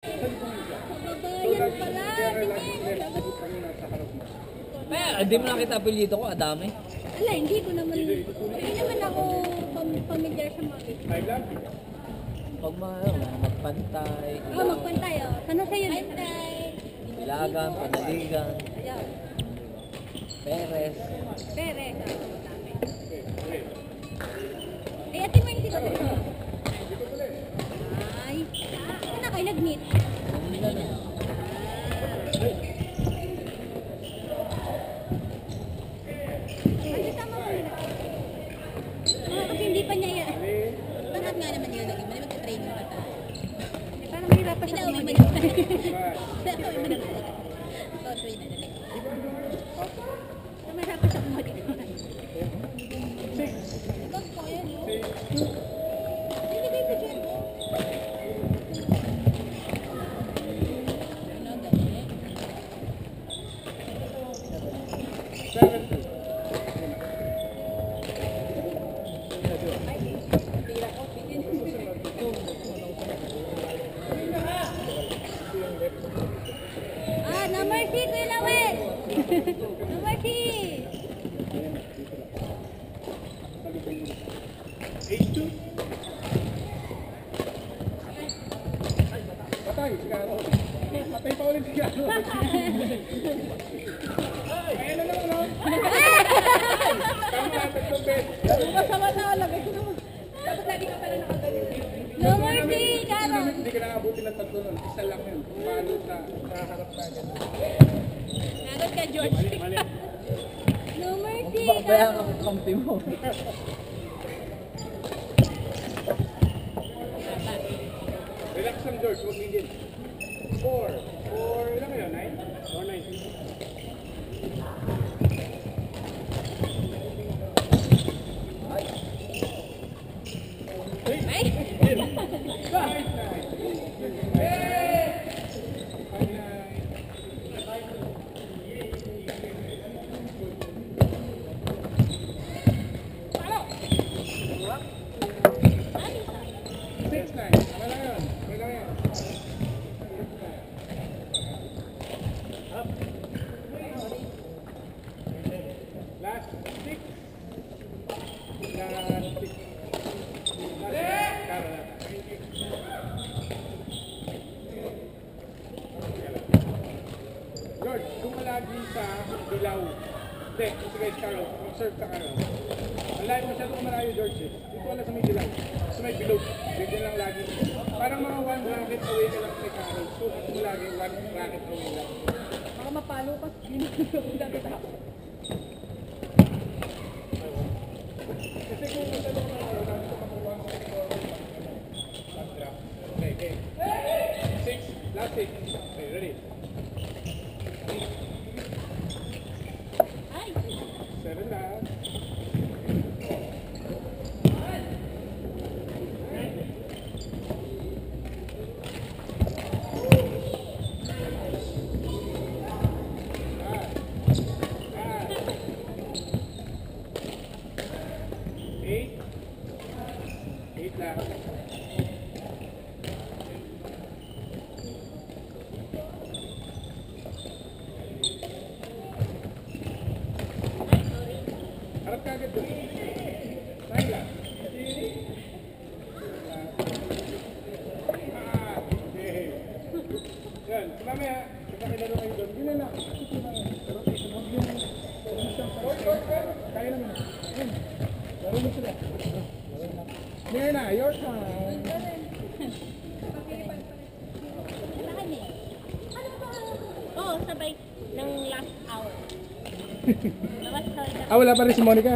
Babayan pala, tingin. Hindi mo nakita apelyido ko, Adame. Ala, hindi naman ako pamilyar sa mga Pag magpantay. magpantay, oh. Sana sa'yo na? Pantay. Ilagan, Panaligan. Ayan. Perez. Perez, dami. Eh, ate mo hindi ko dito. Ay, saan na kayo nag-meet? Kanina na. Ay, tama mo nila. Kasi hindi pa niya yan. Bakit nga naman yun? Lagi mo naman training pa tayo. Parang mahirapan siya kumalit. Mahirapan siya kumalit. Ibang po yan, no? Hindi kayo picture mo. No mercy, Kuya Lawel! No mercy! Patay, sigaro. Patay pa ulit sigaro. Ayan na lang, no? Tama na, tatlong bed. Masama na, lagay ko naman. Dapat lagi ka pala nakagaling. No mercy, Karo! Hindi ka nakabuti ng tatlo nun. Isa lang yun. Paano sa nakaharap ka agad. Nagot ka, George. No mercy, Babayaan Karo! ang kampi mo. Relax lang, George. Huwag higit. 4. Ilan kayo? 9? Or 9? Last 6. George, kung malagi sa dilaw. Hindi, ito guys, Carol. Observe ka, Carol. Ang layo masyado kung malayo, George. Dito wala sa may dilaw. Sa may bilog. Dito lang lagi. Parang mga 1 bracket away ka lang kay Carol. So, ito lagi 1 bracket away lang. Baka mapalo ka. Kasi kung masyado ka malayo, dami ko makuha mo ito. Last drop. Okay. 6. Last 6. Okay, ready? 7 last. Eight last. Harap ka agad doon. 9 last. Okay. Yan, mamaya, kakilaro kayo doon. Yun na. Pero huwag yung kaya naman. Yun. Laro mo sila. Ngayon na, your time. Oo, sabay ng last hour. Wala pa rin si Monica.